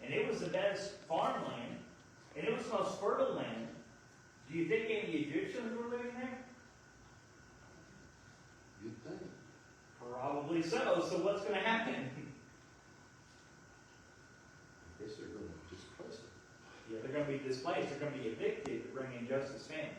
and it was the best farmland, and it was the most fertile land. Do you think any Egyptians were living there? You'd think. Probably so. So what's going to happen? I guess they're going to displace them. Yeah, they're going to be displaced. They're going to be evicted to bring in Joseph's family.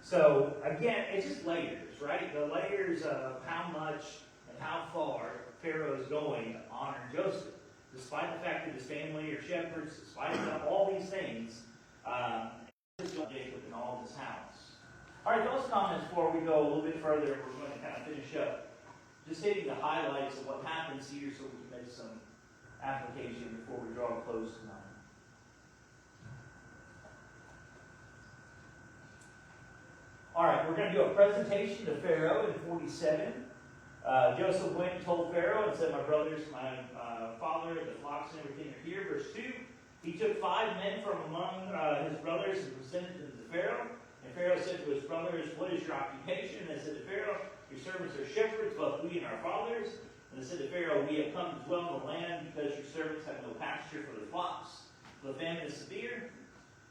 So, again, it's just layers, right? The layers of how much and how far Pharaoh is going to honor Joseph. Despite the fact that his family are shepherds, despite all these things, Jacob and all of his house. All right, those comments before we go a little bit further, we're going to kind of finish up. Just hitting the highlights of what happens here so we can make some application before we draw a close tonight. All right, we're going to do a presentation to Pharaoh in 47. Joseph went and told Pharaoh and said, my brothers, my father, the flocks and everything are here. Verse 2, he took 5 men from among his brothers and presented them to Pharaoh. And Pharaoh said to his brothers, what is your occupation? And they said to Pharaoh, your servants are shepherds, both we and our fathers. And they said to Pharaoh, we have come to dwell in the land because your servants have no pasture for their flocks. For the famine is severe.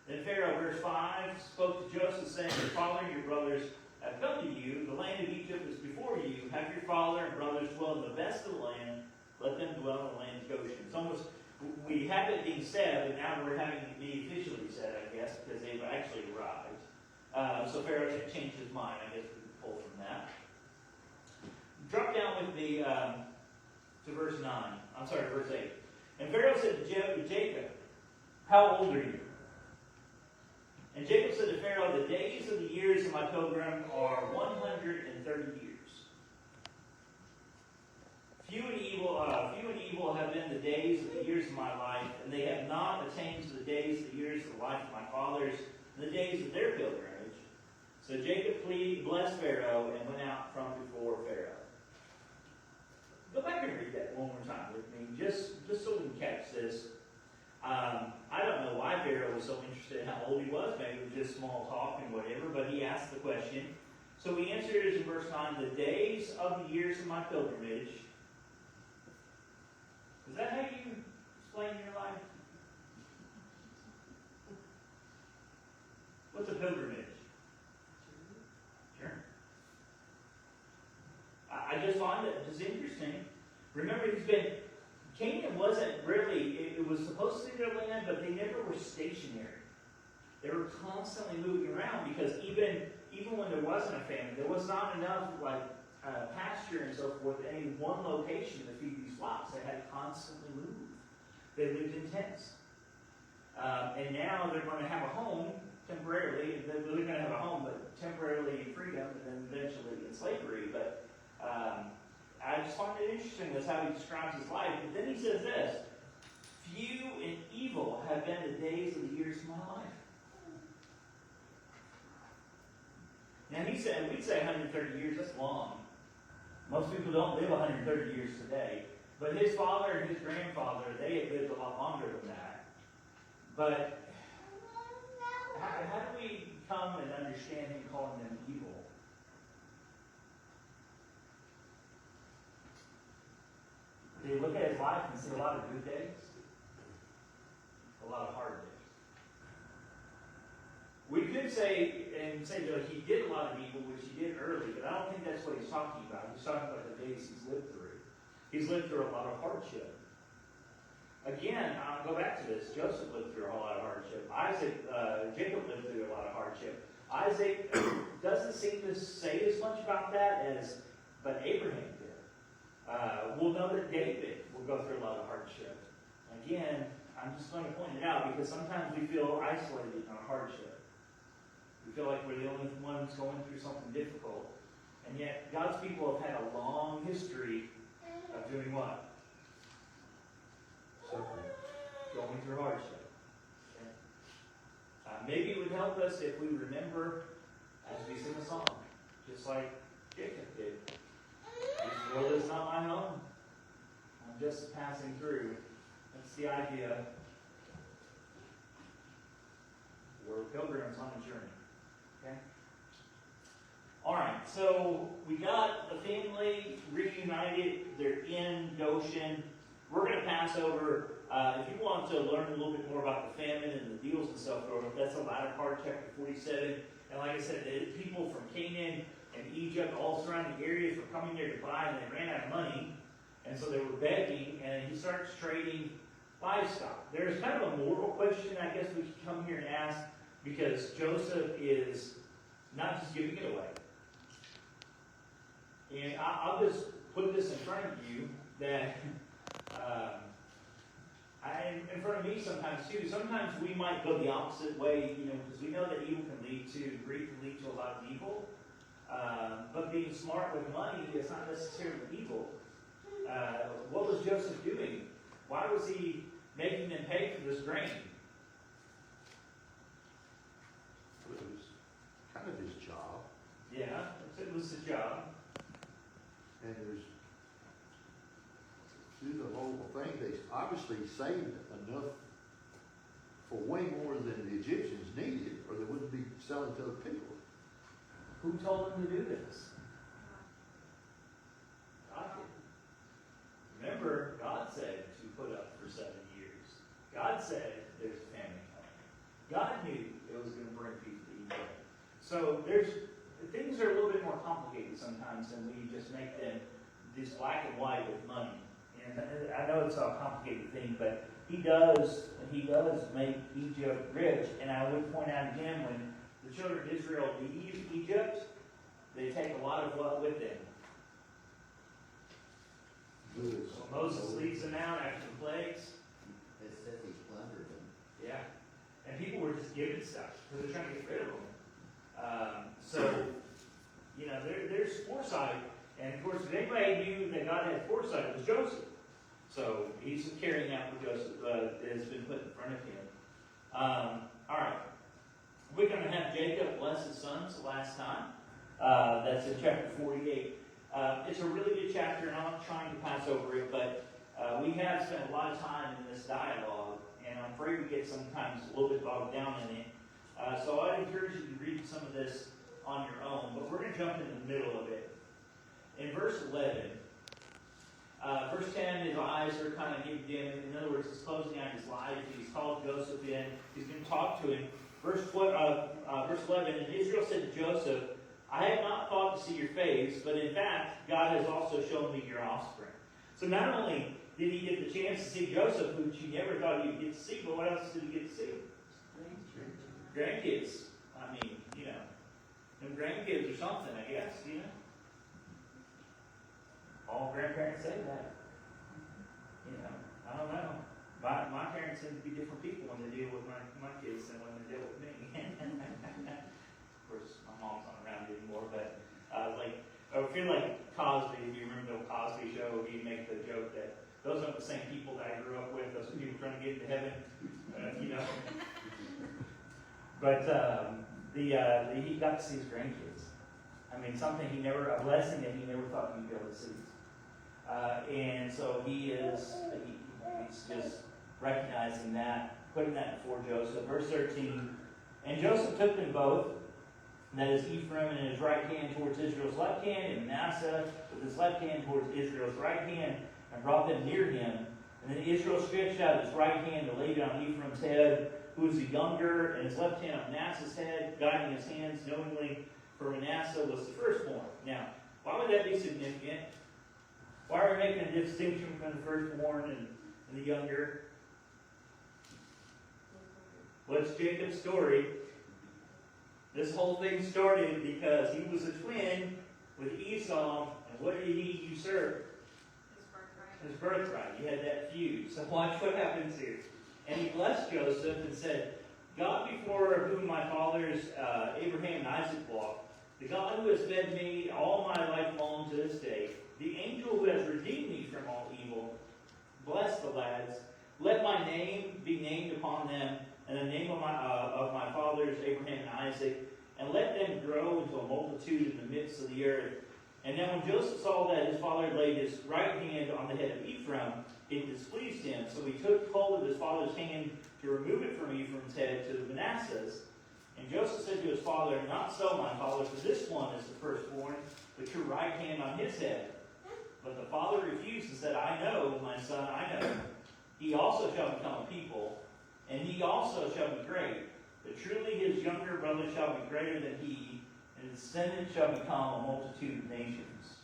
Then Pharaoh, verse 5, spoke to Joseph, saying, your father and your brothers have come to you. The land of Egypt is before you. Have your father and brothers dwell in the best of the land. Let them dwell in the land of Goshen. It's almost, we have it being said, but now we're having it be officially said, I guess, because they've actually arrived. So Pharaoh changed his mind. I guess we can pull from that. Drop down with me to verse 9. I'm sorry, verse 8. And Pharaoh said to Jacob, how old are you? And Jacob said to Pharaoh, the days of the years of my pilgrim are 130 years. Few and evil have been the days of the years of my life, and they have not attained to the days of the years of the life of my fathers, and the days of their pilgrimage. So Jacob blessed Pharaoh and went out from before Pharaoh. Go back and read that one more time with me, just so we can catch this. I don't know why Pharaoh was so interested in how old he was. Maybe it was just small talk and whatever, but he asked the question. So he answered in verse 9, the days of the years of my pilgrimage. Is that how you explain your life? What's a pilgrimage? Sure. I just find it just interesting. Remember, Canaan wasn't really, it was supposed to be their land, but they never were stationary. They were constantly moving around because even when there wasn't a famine, there was not enough pasture and so forth at any one location to feed these flocks. They had to constantly move. They lived in tents. And now they're going to have a home temporarily. They're really going to have a home, but temporarily in freedom and then eventually in slavery. But I just find it interesting. That's how he describes his life. But then he says this, few and evil have been the days of the years of my life. Now we'd say 130 years, that's long. Most people don't live 130 years today. But his father and his grandfather, they had lived a lot longer than that. But how do we come and understand him calling them evil? Do you look at his life and see a lot of good days? A lot of hard days. We could say that he did a lot of evil, which he did early, but I don't think that's what he's talking about. He's talking about the days he's lived through. He's lived through a lot of hardship. Again, I'll go back to this. Joseph lived through a whole lot of hardship. Jacob lived through a lot of hardship. Isaac doesn't seem to say as much about that but Abraham did. We'll know that David will go through a lot of hardship. Again, I'm just going to point it out because sometimes we feel isolated in our hardship. We feel like we're the only ones going through something difficult. And yet, God's people have had a long history of doing what? Suffering. Going through hardship. Okay? Maybe it would help us if we remember as we sing a song, just like Jacob did. This world is not my home. I'm just passing through. That's the idea. We're pilgrims on a journey. Okay? Alright, so we got the family reunited. They're in Goshen. We're going to pass over If you want to learn a little bit more about the famine and the deals and stuff, that's the latter part of chapter 47. And like I said, people from Canaan and Egypt, all surrounding areas, were coming there to buy, and they ran out of money. And so they were begging, and he starts trading livestock. There's kind of a moral question I guess we could come here and ask, because Joseph is not just giving it away. And I'll just put this in front of you that in front of me sometimes too. Sometimes we might go the opposite way, because we know that evil can lead to, greed can lead to a lot of evil. But being smart with money is not necessarily evil. What was Joseph doing? Why was he making them pay for this grain? It was kind of his job. Yeah, it was his job. And there's, through the whole thing, they obviously saved enough for way more than the Egyptians needed, or they wouldn't be selling to other people. Who told them to do this? God did. Remember, God said to put up for 7 years. God said there's a famine coming. God knew it was going to bring people to Egypt. So things are a little bit more complicated sometimes than we just make them this black and white with money. And I know it's a complicated thing, but he does make Egypt rich. And I would point out again, when the children of Israel leave Egypt, they take a lot of what with them? Goods. So Moses leads them out after the plagues. It said he plundered them. Yeah. And people were just giving stuff because they're trying to get rid of them. There's foresight. And of course, if anybody knew that God had foresight, it was Joseph. So he's carrying out what Joseph has been put in front of him. All right. We're going to have Jacob bless his sons the last time. That's in chapter 48. It's a really good chapter, and I'm not trying to pass over it, but we have spent a lot of time in this dialogue, and I'm afraid we get sometimes a little bit bogged down in it. So I'd encourage you to read some of this on your own, but we're going to jump in the middle of it. In verse 11, verse 10, his eyes are kind of getting dim. In other words, he's closing out his life. He's called Joseph in. He's going to talk to him. Verse 11, and Israel said to Joseph, I have not thought to see your face, but in fact, God has also shown me your offspring. So not only did he get the chance to see Joseph, which he never thought he would get to see, but what else did he get to see? Grandkids. I mean, them grandkids or something, I guess, All grandparents say that. I don't know. My parents seem to be different people when they deal with my kids than when they deal with me. Of course, my mom's not around anymore, but I feel like Cosby, if you remember the Cosby show, he'd make the joke that those aren't the same people that I grew up with, those are people trying to get into heaven, But he got to see his grandkids. I mean, a blessing that he never thought he'd be able to see. And so he's just recognizing that, putting that before Joseph. Verse 13, and Joseph took them both, that is Ephraim in his right hand towards Israel's left hand, and Manasseh with his left hand towards Israel's right hand, and brought them near him. And then Israel stretched out his right hand and laid it on Ephraim's head, who was the younger, and his left hand on Manasseh's head, guiding his hands knowingly, for Manasseh was the firstborn. Now, why would that be significant? Why are we making a distinction between the firstborn and the younger? What's Jacob's story? This whole thing started because he was a twin with Esau, and what did he usurp? His birthright. He had that feud. So watch what happens here. And he blessed Joseph and said, God before whom my fathers Abraham and Isaac walked, the God who has fed me all my life long to this day, the angel who has redeemed me from all evil, bless the lads. Let my name be named upon them, and the name of my fathers Abraham and Isaac, and let them grow into a multitude in the midst of the earth. And now when Joseph saw that his father laid his right hand on the head of Ephraim, it displeased him. So he took hold of his father's hand to remove it from Ephraim's head to Manasseh's. And Joseph said to his father, Not so, my father, for this one is the firstborn, but your right hand on his head. But the father refused and said, I know, my son, I know. he also shall become a people, and he also shall be great. But truly his younger brother shall be greater than he, and his descendant shall become a multitude of nations.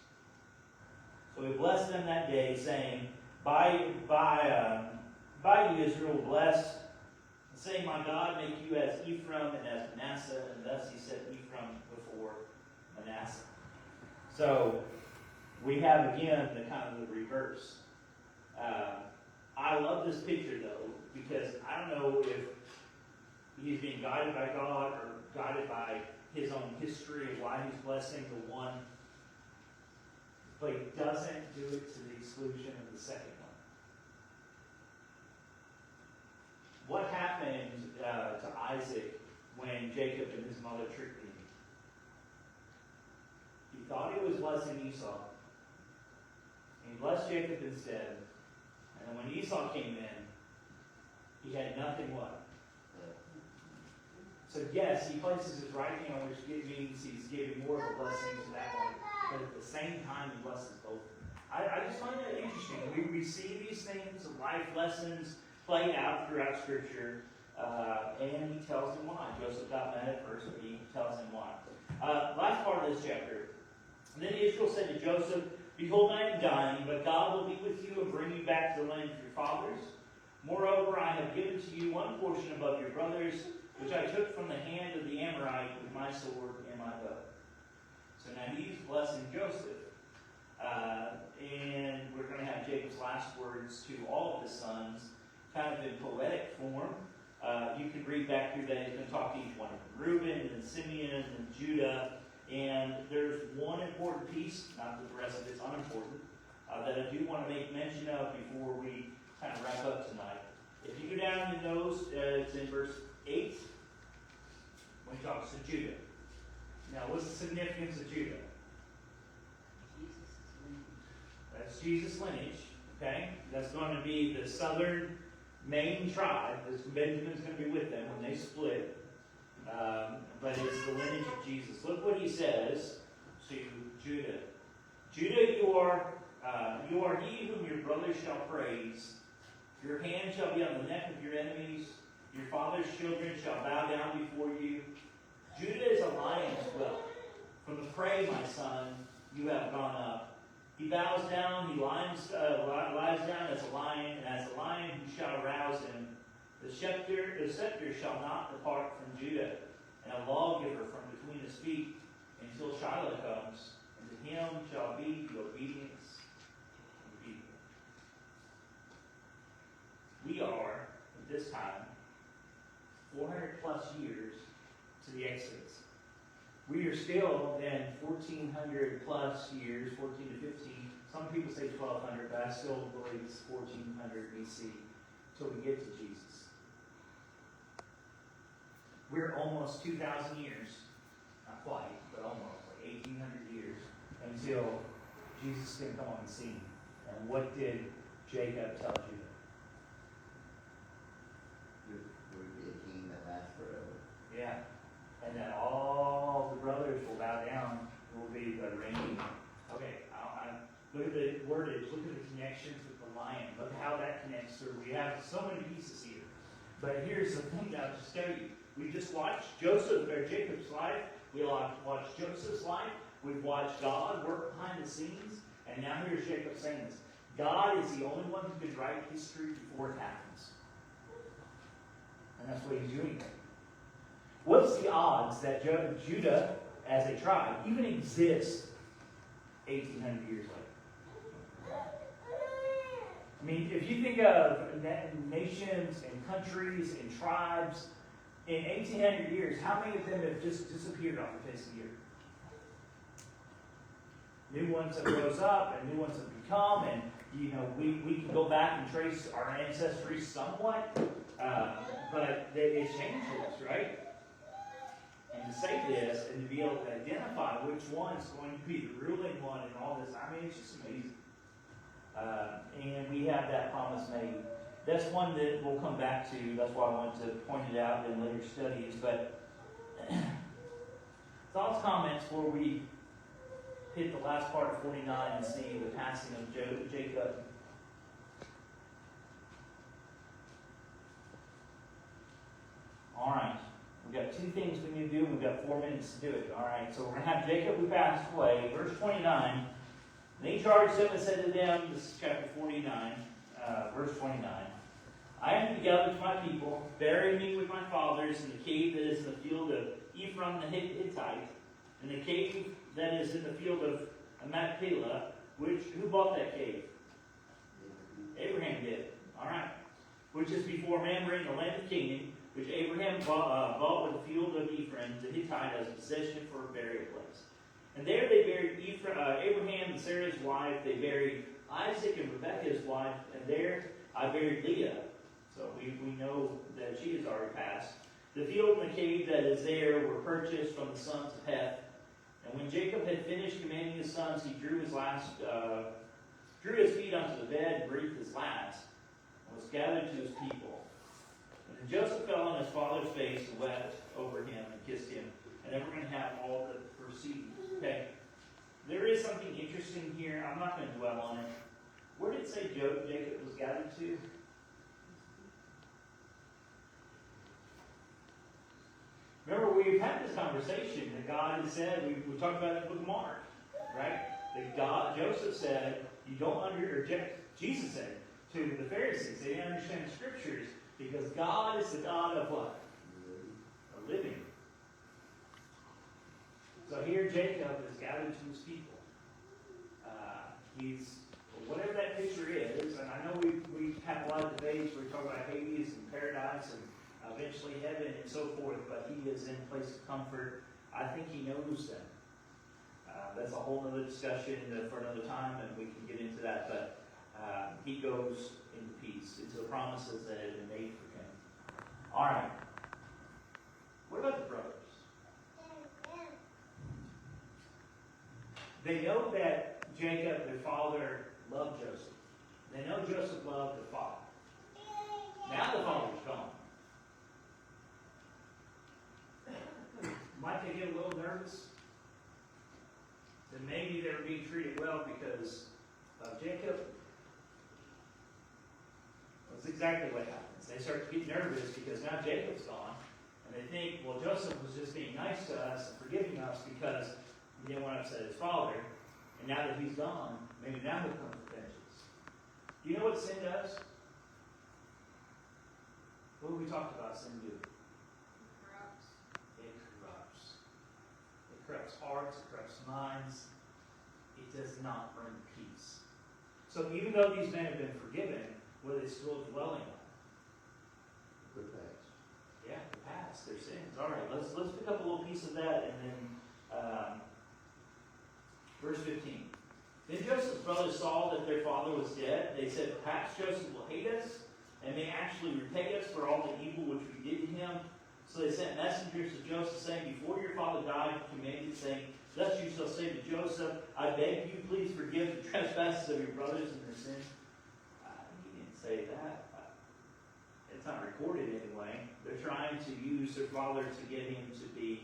So he blessed them that day, saying, By you Israel bless, saying, My God make you as Ephraim and as Manasseh, and thus he set Ephraim before Manasseh. So we have again the kind of the reverse. I love this picture though, because I don't know if he's being guided by God or guided by his own history of why he's blessing the one, but he doesn't do it to the exclusion of the second one. What happened to Isaac when Jacob and his mother tricked him? He thought he was blessing Esau, and he blessed Jacob instead. And when Esau came in, he had nothing what? So yes, he places his right hand, which means he's giving more of a blessing to that one, but at the same time he blesses both. I just find that interesting. We see these things, life lessons played out throughout Scripture, and he tells him why. Joseph got mad at first, but he tells him why. Last part of this chapter. And then Israel said to Joseph, Behold, I am dying, but God will be with you and bring you back to the land of your fathers. Moreover, I have given to you one portion above your brothers, which I took from the hand of the Amorite with my sword and my bow. So now he's blessing Joseph. And we're going to have Jacob's last words to all of his sons, kind of in poetic form. You can read back through that. He's going to talk to each one of them. Reuben and Simeon and Judah. And there's one important piece, not that the rest of it's unimportant, that I do want to make mention of before we kind of wrap up tonight. If you go down in those, it's in verse 8, when he talks to Judah. Now, what's the significance of Judah? That's Jesus' lineage, okay? That's going to be the southern main tribe. Benjamin's going to be with them when they split. But it's the lineage of Jesus. Look what he says to Judah. Judah, you are he whom your brothers shall praise. Your hand shall be on the neck of your enemies. Your father's children shall bow down before you. Judah is a lion's whelp. From the prey, my son, you have gone up. He bows down, he lies down as a lion, and as a lion who shall arouse him. The scepter shall not depart from Judah, and a lawgiver from between his feet, until Shiloh comes, and to him shall be the obedience of the people. We are, at this time, 400 plus years to the Exodus. We are still then 1,400 plus years, 14 to 15. Some people say 1,200, but I still believe it's 1,400 BC till we get to Jesus. We're almost 2,000 years, not quite, but almost, like 1,800 years, until Jesus can come on the scene. And what did Jacob tell Judah? There would be a king that lasts forever. Yeah. And that all the brothers will bow down, will be the reigning. Okay, look at the wordage, look at the connections with the lion. Look how that connects through. We have so many pieces here. But here's the thing that I'll just tell you. We just watched Jacob's life. We watched Joseph's life. We've watched God work behind the scenes. And now here's Jacob saying this. God is the only one who can write history before it happens. And that's what he's doing. What's the odds that Judah, as a tribe, even exists 1,800 years later? I mean, if you think of nations and countries and tribes, in 1,800 years, how many of them have just disappeared off the face of the earth? New ones have rose up, and new ones have become, and we can go back and trace our ancestry somewhat, but it changes, right? And to say this and to be able to identify which one is going to be the ruling one and all this, I mean, it's just amazing. And we have that promise made. That's one that we'll come back to. That's why I wanted to point it out in later studies. But thoughts, comments before we hit the last part of 49 and see the passing of Jacob. two things we need to do, and we've got 4 minutes to do it. All right, so we're going to have Jacob who passed away. Verse 29. And he charged them and said to them, this is chapter 49, verse 29. I am to gather to my people, bury me with my fathers in the cave that is in the field of Ephron the Hittite, in the cave that is in the field of Machpelah, who bought that cave? Abraham did. All right. Which is before Mamre in the land of Canaan, which Abraham bought with the field of Ephron the Hittite as a possession for a burial place. And there they buried Abraham and Sarah's wife. They buried Isaac and Rebekah's wife. And there I buried Leah. So we know that she has already passed. The field and the cave that is there were purchased from the sons of Heth. And when Jacob had finished commanding his sons, he drew his feet onto the bed and breathed his last, and was gathered to his people. And then Joseph fell on his father's face and wept over him and kissed him. And then we're going to have all the proceedings. Okay. There is something interesting here. I'm not going to dwell on it. Where did it say Jacob was gathered to? Remember, we've had this conversation that God has said, we talked about it with Mark, right? That Joseph said, you don't Jesus said to the Pharisees, they didn't understand the scriptures because God is the God of what? A living. So here Jacob is gathered to his people. He's, whatever that picture is, and I know we've had a lot of debates where we talk about Hades and paradise and eventually heaven and so forth, but he is in a place of comfort. I think he knows them. That's a whole other discussion for another time, and we can get into that, but he goes into peace, into the promises that have been made for him. All right. What about the brothers? They know that Jacob, their father, loved Joseph. They know Joseph loved the father. Now the father's gone. Might they get a little nervous? That maybe they're being treated well because of Jacob? That's exactly what happens. They start to get nervous because now Jacob's gone. And they think, well, Joseph was just being nice to us and forgiving us because he didn't want to upset his father. And now that he's gone, maybe now he'll come with vengeance. Do you know what sin does? What have we talked about sin do? It corrupts. It corrupts hearts, it corrupts minds. It does not bring peace. So even though these men have been forgiven, what are they still dwelling on? The past. Yeah, the past, their sins. All right, let's pick up a little piece of that, and then verse 15. Then Joseph's brothers saw that their father was dead. They said, perhaps Joseph will hate us and may actually repay us for all the evil which we did to him. So they sent messengers to Joseph, saying, before your father died, he commanded, saying, thus you shall say to Joseph, I beg you, please forgive the trespasses of your brothers and their sins. He didn't say that. It's not recorded anyway. They're trying to use their father to get him to be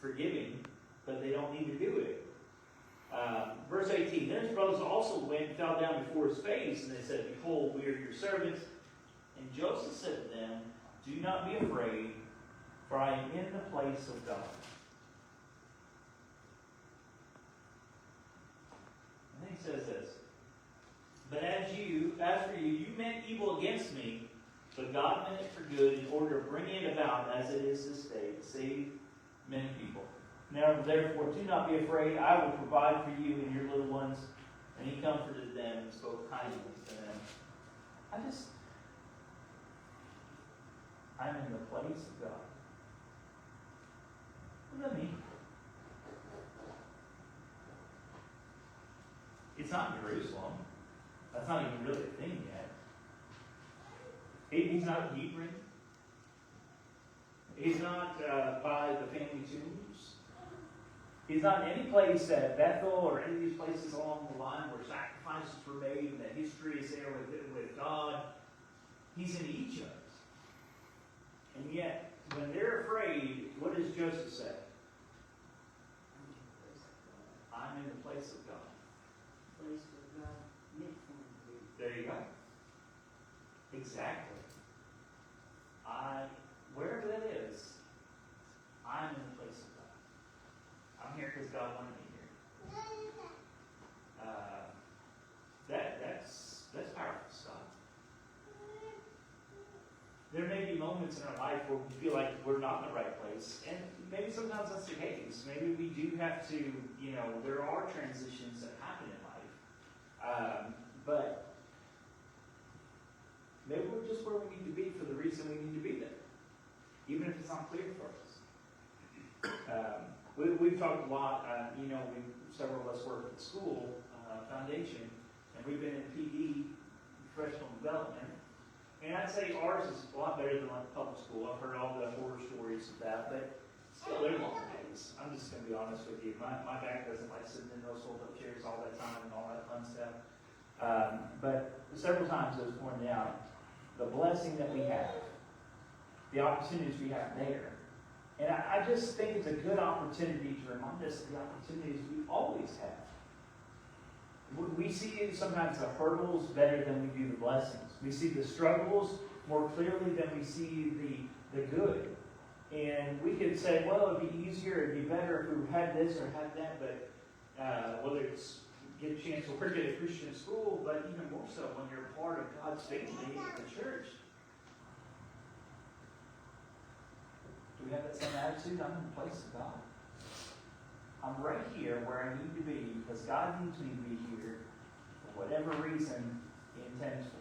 forgiving, but they don't need to do it. Verse 18, then his brothers also went and fell down before his face, and they said, behold, we are your servants. And Joseph said to them, do not be afraid, for I am in the place of God. And then he says this, but as for you, you meant evil against me, but God meant it for good in order to bring it about as it is this day, to save many people. Now, therefore, do not be afraid. I will provide for you and your little ones. And he comforted them and spoke kindly to them. I'm in the place of God. What does that mean? It's not in Jerusalem. That's not even really a thing yet. He's not Hebrew. He's not by the family tombs. He's not in any place at Bethel or any of these places along the line where sacrifices were made and that history is there with God. He's in Egypt. And yet, when they're afraid, what does Joseph say? I'm in the place of God. Place where God meant for him to be. There you go. Exactly. moments in our life where we feel like we're not in the right place. And maybe sometimes that's the case. Maybe we do have to, there are transitions that happen in life. But maybe we're just where we need to be for the reason we need to be there, even if it's not clear for us. We've talked a lot, several of us work at the school foundation, and we've been in PD, professional development. And I'd say ours is a lot better than like public school. I've heard all the horror stories of that, but still, there are long days. I'm just going to be honest with you. My back doesn't like sitting in those fold-up chairs all that time and all that fun stuff. But several times it was pointed out, the blessing that we have, the opportunities we have there. And I just think it's a good opportunity to remind us of the opportunities we always have. We see sometimes the hurdles better than we do the blessings. We see the struggles more clearly than we see the good. And we could say, well, it'd be easier, it'd be better if we had this or had that, but whether it's get a chance to work at a Christian school, but even more so when you're part of God's family, the church. Do we have that same attitude? I'm in the place of God. I'm right here where I need to be because God needs me to be here for whatever reason He intends for.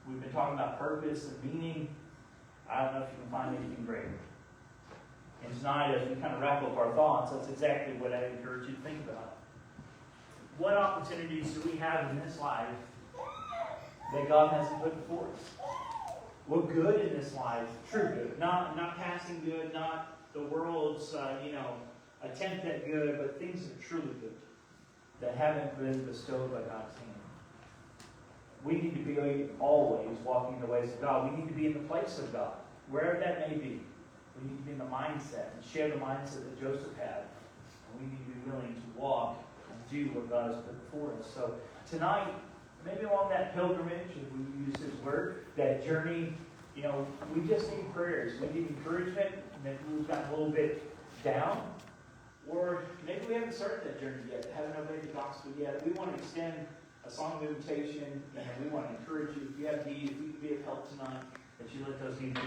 We've been talking about purpose and meaning. I don't know if you can find anything greater. And tonight, as we kind of wrap up our thoughts, that's exactly what I encourage you to think about. What opportunities do we have in this life that God hasn't put before us? What good in this life, true good, not passing good, not the world's, attempt at good, but things that are truly good, that haven't been bestowed by God's hand. We need to be always walking in the ways of God. We need to be in the place of God, wherever that may be. We need to be in the mindset and share the mindset that Joseph had. And we need to be willing to walk and do what God has put before us. So tonight, maybe along that pilgrimage, if we use His word, that journey, we just need prayers. We need encouragement. Maybe we've gotten a little bit down. Or maybe we haven't started that journey yet, haven't obeyed the gospel yet. We want to extend a song of invitation, and we want to encourage you, if you have needs, if we can be of help tonight, that you let those needs